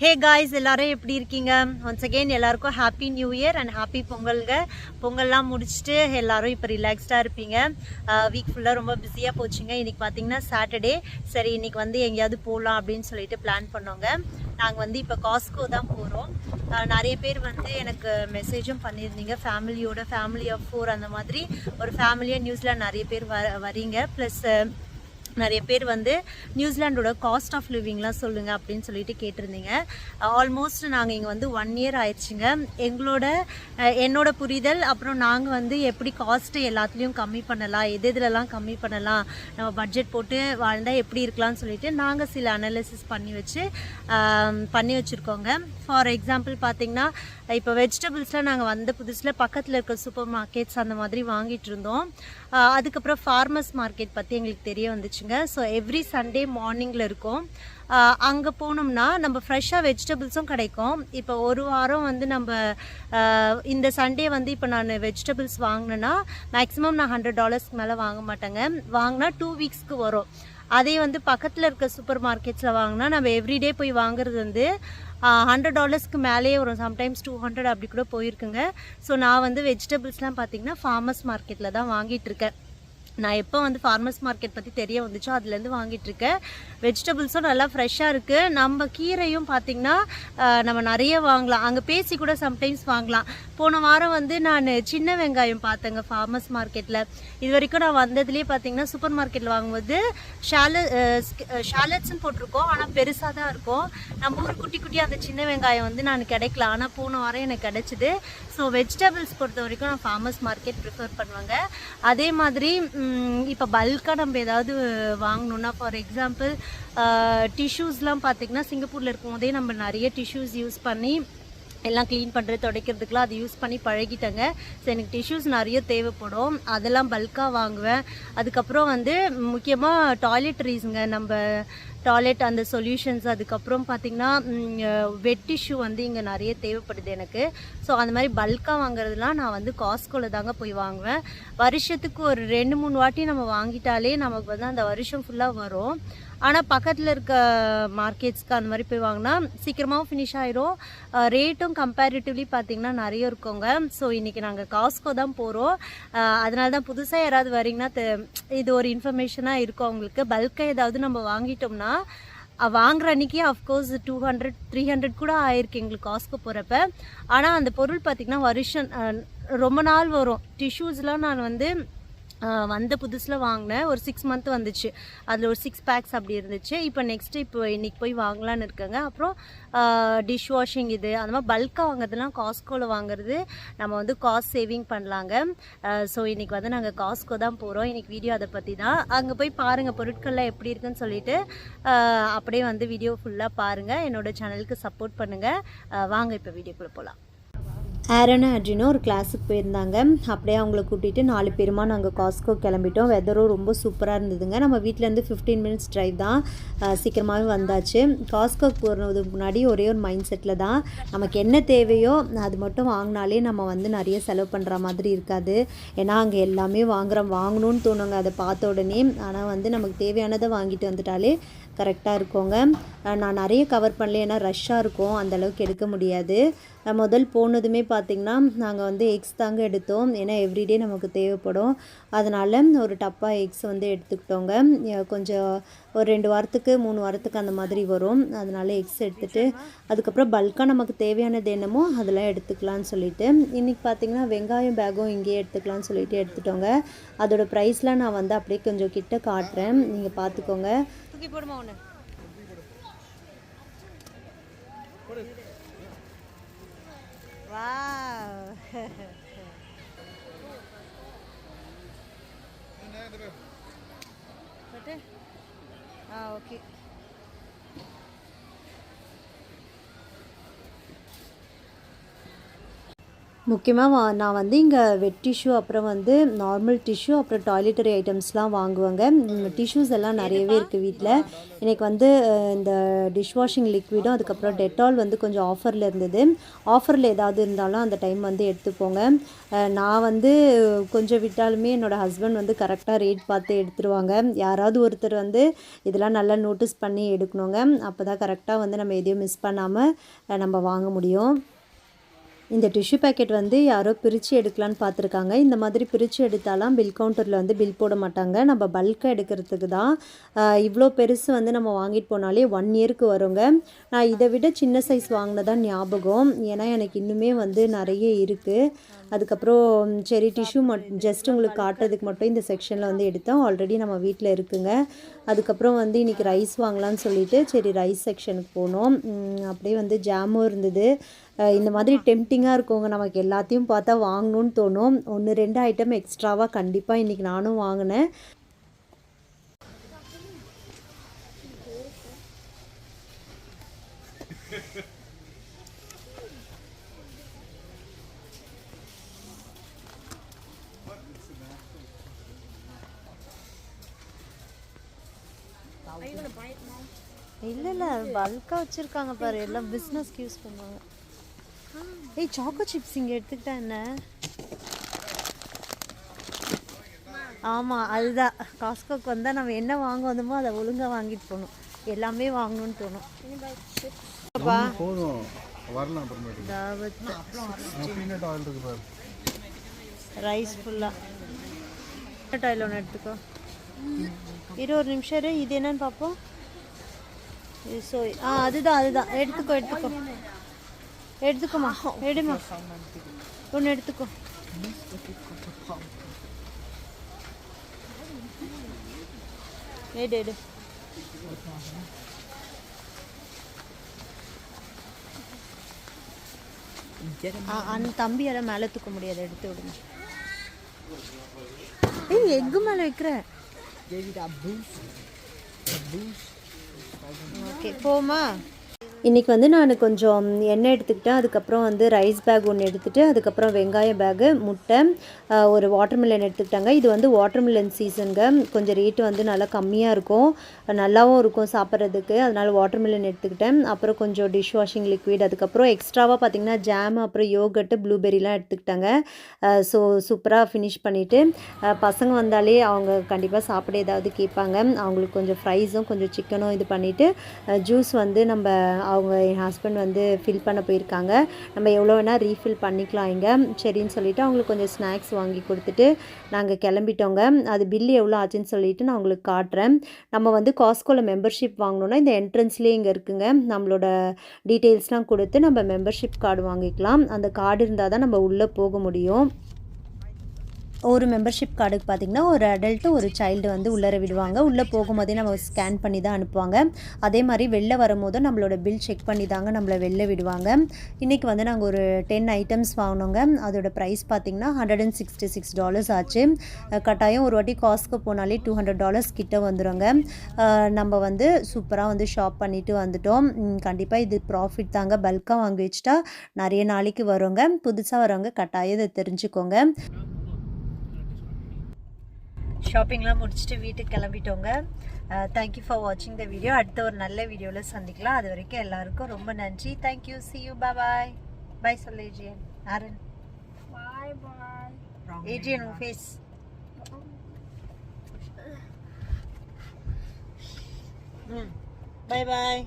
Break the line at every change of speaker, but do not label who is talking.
Hey guys, எல்லாரும் எப்படி இருக்கீங்க? ஒன்ஸ் அகெயின் எல்லாருக்கும் happy new year and happy பொங்கல்ங்க. பொங்கல்லாம் முடிச்சுட்டு எல்லாரும் இப்போ ரிலாக்ஸ்டாக இருப்பீங்க. வீக் ஃபுல்லாக ரொம்ப பிஸியாக போச்சுங்க. இன்றைக்கி பார்த்தீங்கன்னா சாட்டர்டே. சரி, இன்றைக்கி வந்து எங்கேயாவது போகலாம் அப்படின்னு சொல்லிட்டு பிளான் பண்ணோங்க. நாங்கள் வந்து இப்போ காஸ்கோ தான் போகிறோம். நிறைய பேர் வந்து எனக்கு மெசேஜும் பண்ணியிருந்தீங்க. ஃபேமிலி ஆஃப் 4 அந்த மாதிரி ஒரு ஃபேமிலியாக நியூஸில் நிறைய பேர் வரீங்க. ப்ளஸ் நிறைய பேர் வந்து நியூசிலாண்டோட காஸ்ட் ஆஃப் லிவிங்லாம் சொல்லுங்கள் அப்படின்னு சொல்லிட்டு கேட்டிருந்தீங்க. ஆல்மோஸ்ட் நாங்கள் இங்கே வந்து 1 இயர் ஆயிடுச்சுங்க. என்னோட புரிதல், அப்புறம் நாங்கள் வந்து எப்படி காஸ்ட்டு எல்லாத்துலேயும் கம்மி பண்ணலாம், எதுலலாம் கம்மி பண்ணலாம், நம்ம பட்ஜெட் போட்டு வாழ்ந்தால் எப்படி இருக்கலாம்னு சொல்லிட்டு நாங்கள் சில அனாலிசிஸ் பண்ணி வச்சுருக்கோங்க. ஃபார் எக்ஸாம்பிள் பார்த்திங்கன்னா, இப்போ வெஜிடபிள்ஸ்லாம் நாங்கள் வந்த புதுசில் பக்கத்தில் இருக்க சூப்பர் மார்க்கெட்ஸ் அந்த மாதிரி வாங்கிட்டு இருந்தோம். அதுக்கப்புறம் ஃபார்மர்ஸ் மார்க்கெட் பற்றி எங்களுக்கு தெரிய வந்துச்சுங்க. ஸோ எவ்ரி சண்டே மார்னிங்கில் இருக்கும். அங்கே போனோம்னா நம்ம ஃப்ரெஷ்ஷாக வெஜிடபிள்ஸும் கிடைக்கும். இப்போ ஒரு வாரம் வந்து நம்ம இந்த சண்டே வந்து இப்போ நான் வெஜிடபிள்ஸ் வாங்கினேன்னா மேக்ஸிமம் நான் $100 மேலே வாங்க மாட்டேங்க. வாங்கினா 2 வீக்ஸ்க்கு வரும். அதே வந்து பக்கத்தில் இருக்க சூப்பர் மார்க்கெட்ஸில் வாங்கினா நம்ம எவ்ரிடே போய் வாங்குறது வந்து $100 மேலேயே வரும். சம்டைம்ஸ் 200 அப்படி கூட போயிருக்குங்க. ஸோ நான் வந்து வெஜிடபிள்ஸ்லாம் பார்த்திங்கன்னா ஃபார்மர்ஸ் மார்க்கெட்டில் தான் வாங்கிட்டுருக்கேன். நான் எப்போ வந்து ஃபார்மர்ஸ் மார்க்கெட் பற்றி தெரிய வந்துச்சோ அதுலேருந்து வாங்கிட்டுருக்கேன். வெஜிடபிள்ஸும் நல்லா ஃப்ரெஷ்ஷாக இருக்குது. நம்ம கீரையும் பார்த்திங்கன்னா நம்ம நிறைய வாங்கலாம். அங்கே பேசி கூட சம்டைம்ஸ் வாங்கலாம். போன வாரம் வந்து நான் சின்ன வெங்காயம் பார்த்தேங்க ஃபார்மர்ஸ் மார்க்கெட்டில். இது வரைக்கும் நான் வந்ததுலேயே பார்த்திங்கன்னா சூப்பர் மார்க்கெட்டில் வாங்கும்போது ஷாலட்ஸ்ன்னு போட்டிருக்கோம், ஆனால் பெருசாக தான் இருக்கும். நம்ம ஊர் குட்டி குட்டியாக அந்த சின்ன வெங்காயம் வந்து நான் கிடைக்கல, ஆனால் போன வாரம் எனக்கு கிடச்சிது. ஸோ வெஜிடபிள்ஸ் பொறுத்த வரைக்கும் நான் ஃபார்மர்ஸ் மார்க்கெட் ப்ரிஃபர் பண்ணுவேங்க. அதே மாதிரி இப்போ பல்காக நம்ம ஏதாவது வாங்கணுன்னா, ஃபார் எக்ஸாம்பிள் டிஷ்யூஸ்லாம் பார்த்திங்கன்னா சிங்கப்பூரில் இருக்கும் போதே நம்ம நிறைய டிஷ்யூஸ் யூஸ் பண்ணி எல்லாம் க்ளீன் பண்ணுறது துடைக்கிறதுக்குலாம் அது யூஸ் பண்ணி பழகிட்டேங்க. ஸோ எனக்கு டிஷ்யூஸ் நிறைய தேவைப்படும், அதெல்லாம் பல்காக வாங்குவேன். அதுக்கப்புறம் வந்து முக்கியமாக டாய்லெட்ரிஸுங்க, நம்ம டாய்லெட் அந்த சொல்யூஷன்ஸ், அதுக்கப்புறம் பார்த்திங்கன்னா வெட் டிஷ்யூ வந்து இங்கே நிறைய தேவைப்படுது எனக்கு. ஸோ அந்த மாதிரி பல்காக வாங்குறதுலாம் நான் வந்து காஸ்கோவில் தாங்க போய் வாங்குவேன். வருஷத்துக்கு ஒரு 2-3 வாட்டி நம்ம வாங்கிட்டாலே நமக்கு வந்து அந்த வருஷம் ஃபுல்லாக வரும். ஆனால் பக்கத்தில் இருக்க மார்க்கெட்ஸ்க்கு அந்த மாதிரி போய் வாங்கினா சீக்கிரமாகவும் ஃபினிஷ் ஆயிரும். ரேட்டும் கம்பேரிட்டிவ்லி பார்த்திங்கன்னா நிறைய இருக்குங்க. ஸோ இன்றைக்கி நாங்கள் காஸ்கோ தான் போகிறோம். அதனால தான் புதுசாக யாராவது வரீங்கன்னா இது ஒரு இன்ஃபர்மேஷனாக இருக்கும் அவங்களுக்கு. பல்காக ஏதாவது நம்ம வாங்கிட்டோம்னா வாங்குற அன்றைக்கி அஃப்கோர்ஸ் 200-300 கூட ஆயிருக்கு எங்களுக்கு காஸ்கோ போகிறப்ப. ஆனால் அந்த பொருள் பார்த்திங்கன்னா வருஷம் ரொம்ப நாள் வரும். டிஷ்யூஸ்லாம் நான் வந்து வந்த புதுசில் வாங்கினேன். ஒரு 6 மந்த் வந்துச்சு. அதில் ஒரு 6 பேக்ஸ் அப்படி இருந்துச்சு. இப்போ இன்றைக்கி போய் வாங்கலான்னு இருக்கேங்க. அப்புறம் டிஷ் வாஷிங் இது அந்த மாதிரி பல்காக வாங்குறதுலாம் காஸ்கோவில் வாங்குறது நம்ம வந்து காஸ்ட் சேவிங் பண்ணலாங்க. ஸோ இன்றைக்கி வந்து நாங்கள் காஸ்கோ தான் போகிறோம். இன்றைக்கி வீடியோ அதை பற்றி தான். அங்கே போய் பாருங்கள் பொருட்கள்லாம் எப்படி இருக்குன்னு சொல்லிட்டு அப்படியே வந்து வீடியோ ஃபுல்லாக பாருங்கள். என்னோடய சேனலுக்கு சப்போர்ட் பண்ணுங்கள். வாங்க இப்போ வீடியோக்குள்ளே போகலாம். ஆரனும் அட்ரினும் ஒரு கிளாஸுக்கு போயிருந்தாங்க. அப்படியே அவங்கள கூட்டிகிட்டு 4 பேருமா நாங்கள் காஸ்கோ கிளம்பிட்டோம். வெதரும் ரொம்ப சூப்பராக இருந்ததுங்க. நம்ம வீட்டிலேருந்து 15 மினிட்ஸ் ட்ரைவ் தான். சீக்கிரமாகவே வந்தாச்சு. காஸ்கோக்கு போகிறதுக்கு முன்னாடி ஒரே ஒரு மைண்ட் செட்டில் தான், நமக்கு என்ன தேவையோ அது மட்டும் வாங்கினாலே நம்ம வந்து நிறைய செலவு பண்ணுற மாதிரி இருக்காது. ஏன்னா அங்கே எல்லாமே வாங்கணும்னு தோணுங்க அதை பார்த்த உடனே. ஆனால் வந்து நமக்கு தேவையானதை வாங்கிட்டு வந்துட்டாலே கரெக்டாக இருக்குங்க. நான் நிறைய கவர் பண்ணல, ஏன்னா ரஷ்ஷாக இருக்கும், அந்தளவுக்கு எடுக்க முடியாது. முதல் போனதுமே பார்த்திங்கன்னா நாங்கள் வந்து எக்ஸ் தாங்க எடுத்தோம். ஏன்னா எவ்ரிடே நமக்கு தேவைப்படும். அதனால் ஒரு டப்பா எக்ஸ் வந்து எடுத்துக்கிட்டோங்க. கொஞ்சம் ஒரு 2 வாரத்துக்கு 3 வாரத்துக்கு அந்த மாதிரி வரும். அதனால் எக்ஸ் எடுத்துகிட்டு அதுக்கப்புறம் பல்காக நமக்கு தேவையானது என்னமோ அதெல்லாம் எடுத்துக்கலான்னு சொல்லிட்டு இன்றைக்கி பார்த்திங்கன்னா வெங்காயம் பேக்கும் இங்கேயே எடுத்துக்கலான்னு சொல்லிட்டு எடுத்துட்டோங்க. அதோடய ப்ரைஸ்லாம் நான் வந்து அப்படியே கொஞ்சம் கிட்ட காட்டுறேன், நீங்கள் பார்த்துக்கோங்க. தூக்கி போடுமா ஒன்று. ஓகே. முக்கியமாக நான் வந்து இங்கே வெட் டிஷ்யூ அப்புறம் வந்து நார்மல் டிஷ்யூ அப்புறம் டாய்லெட்டரி ஐட்டம்ஸ்லாம் வாங்குவாங்க. டிஷ்யூஸ் எல்லாம் நிறையவே இருக்குது வீட்டில். எனக்கு வந்து இந்த டிஷ் வாஷிங் லிக்விடும் அதுக்கப்புறம் டெட்டால் வந்து கொஞ்சம் ஆஃபரில் இருந்தது. ஆஃபரில் ஏதாவது இருந்தாலும் அந்த டைம் வந்து எடுத்துப்போங்க. நான் வந்து கொஞ்சம் விட்டாலுமே என்னோடய ஹஸ்பண்ட் வந்து கரெக்டாக ரேட் பார்த்து எடுத்துருவாங்க. யாராவது ஒருத்தர் வந்து இதெல்லாம் நல்லா நோட்டீஸ் பண்ணி எடுக்கணுங்க. அப்போ தான் கரெக்டாக வந்து நம்ம எதையும் மிஸ் பண்ணாமல் நம்ம வாங்க முடியும். இந்த டிஷ்யூ பேக்கெட் வந்து யாரோ பிரித்து எடுக்கலான்னு பார்த்துருக்காங்க. இந்த மாதிரி பிரித்து எடுத்தாலாம் பில் கவுண்டரில் வந்து பில் போட மாட்டாங்க. நம்ம பல்காக எடுக்கிறதுக்கு தான். இவ்வளோ பெருசு வந்து நம்ம வாங்கிட்டு போனாலே 1 இயருக்கு வருங்க. நான் இதை விட சின்ன சைஸ் வாங்கினதான் ஞாபகம். ஏன்னா எனக்கு இன்னுமே வந்து நிறைய இருக்குது. அதுக்கப்புறம் சரி டிஷ்யூ ஜஸ்ட் உங்களுக்கு காட்டுறதுக்கு மட்டும் இந்த செக்ஷனில் வந்து எடுத்தோம். ஆல்ரெடி நம்ம வீட்டில் இருக்குங்க. அதுக்கப்புறம் வந்து இன்றைக்கி ரைஸ் வாங்கலான்னு சொல்லிவிட்டு சரி ரைஸ் செக்ஷனுக்கு போனோம். அப்படியே வந்து ஜாமும் இருந்தது. இந்த மாதிரி டெம்டிங்காக இருக்குங்க. நமக்கு எல்லாத்தையும் பார்த்தா வாங்கணுன்னு தோணும். 1-2 ஐட்டம் எக்ஸ்ட்ராவாக கண்டிப்பாக இன்றைக்கி நானும் வாங்கினேன். இல்லை பல்காக வச்சுருக்காங்க பாரு. எல்லாம் பிஸ்னஸ்க்கு யூஸ் பண்ணுவாங்க. ஏய் சாக்கோ சிப்ஸ் இங்கே எடுத்துக்கிட்டா என்ன? ஆமாம் அதுதான். காஸ்கோக்கு வந்தால் நம்ம என்ன வாங்க வந்தோமோ அதை ஒழுங்காக வாங்கிட்டு போகணும். எல்லாமே வாங்கணும்னு தோணும். ரைஸ் ஃபுல்லாக ஆயில் ஒன்று எடுத்துக்கோ. 1 நிமிஷம் இரு. இது என்னன்னு பார்ப்போம். ஸோ அதுதான் எடுத்துக்கோமா எடுமா ஒன்று எடுத்துக்கோ. எடு அந்த தம்பியால் மேலே தூக்க முடியாது. எடுத்து விடுங்க. ஏய் எக்கு மேலே வைக்கிற. ஓகே போமா. இன்றைக்கி வந்து நான் கொஞ்சம் எண்ணெய் எடுத்துக்கிட்டேன். அதுக்கப்புறம் வந்து ரைஸ் பேக் ஒன்று எடுத்துகிட்டு அதுக்கப்புறம் வெங்காய பேகு, முட்டை, ஒரு வாட்டர்மெலன் எடுத்துக்கிட்டாங்க. இது வந்து வாட்டர்மெலன் சீசனுங்க. கொஞ்சம் ரேட்டு வந்து நல்லா கம்மியாக இருக்கும், நல்லாவும் இருக்கும் சாப்பிட்றதுக்கு. அதனால் வாட்டர்மெலன் எடுத்துக்கிட்டேன். அப்புறம் கொஞ்சம் டிஷ் வாஷிங் லிக்விட், அதுக்கப்புறம் எக்ஸ்ட்ராவாக பார்த்திங்கன்னா ஜாம், அப்புறம் யோகர்ட்டு, ப்ளூபெரிலாம் எடுத்துக்கிட்டாங்க. ஸோ சூப்பராக ஃபினிஷ் பண்ணிவிட்டு பசங்க வந்தாலே அவங்க கண்டிப்பாக சாப்பிட ஏதாவது கேட்பாங்க. அவங்களுக்கு கொஞ்சம் ஃப்ரைஸும் கொஞ்சம் சிக்கனும் இது பண்ணிவிட்டு ஜூஸ் வந்து நம்ம அவங்க என் ஹஸ்பண்ட் வந்து ஃபில் பண்ண போயிருக்காங்க. நம்ம எவ்வளோ வேணால் ரீஃபில் பண்ணிக்கலாம் இங்கே. சரின்னு சொல்லிவிட்டு அவங்களுக்கு கொஞ்சம் ஸ்நாக்ஸ் வாங்கி கொடுத்துட்டு நாங்கள் கிளம்பிட்டோங்க. அது பில்லு எவ்வளோ ஆச்சுன்னு சொல்லிவிட்டு நான் உங்களுக்கு காட்டுறேன். நம்ம வந்து காஸ்கோவில் மெம்பர்ஷிப் வாங்கணுன்னா இந்த என்ட்ரன்ஸ்லேயே இங்கே இருக்குங்க. நம்மளோட டீட்டெயில்ஸ்லாம் கொடுத்து நம்ம மெம்பர்ஷிப் கார்டு வாங்கிக்கலாம். அந்த கார்டு இருந்தால் தான் நம்ம உள்ளே போக முடியும். ஒரு மெம்பர்ஷிப் கார்டுக்கு பார்த்திங்கன்னா ஒரு அடல்ட்டு ஒரு சைல்டு வந்து உள்ளே விடுவாங்க. உள்ளே போகும்போதே நம்ம ஸ்கேன் பண்ணி தான் அனுப்புவாங்க. அதே மாதிரி வெளில வரும்போதும் நம்மளோட பில் செக் பண்ணி தாங்க நம்மளை வெளில விடுவாங்க. இன்றைக்கி வந்து நாங்கள் ஒரு 10 ஐட்டம்ஸ் வாங்கினோங்க. அதோட ப்ரைஸ் பார்த்திங்கன்னா $166 ஆச்சு. கட்டாயம் ஒரு வாட்டி காஸ்ட்க்கு போனாலே $200 கிட்ட வந்துடுங்க. நம்ம வந்து சூப்பராக வந்து ஷாப் பண்ணிவிட்டு வந்துட்டோம். கண்டிப்பாக இது ப்ராஃபிட் தாங்க. பல்காக வாங்கி வச்சுட்டா நிறைய நாளைக்கு வருங்க. புதுசாக வரவங்க கட்டாயம் இதை தெரிஞ்சுக்கோங்க. ஷாப்பிங்லாம் முடிச்சுட்டு வீட்டுக்கு கிளம்பிட்டோங்க. தேங்க்யூ ஃபார் வாட்சிங் த வீடியோ. அடுத்த ஒரு நல்ல வீடியோவில் சந்திக்கலாம். அது வரைக்கும் எல்லாருக்கும் ரொம்ப நன்றி. Thank you. see you. bye bye சொல்லு ஏஜியன். ஆரன் ஏஜியன் உங்கள் ஃபேஸ். bye bye.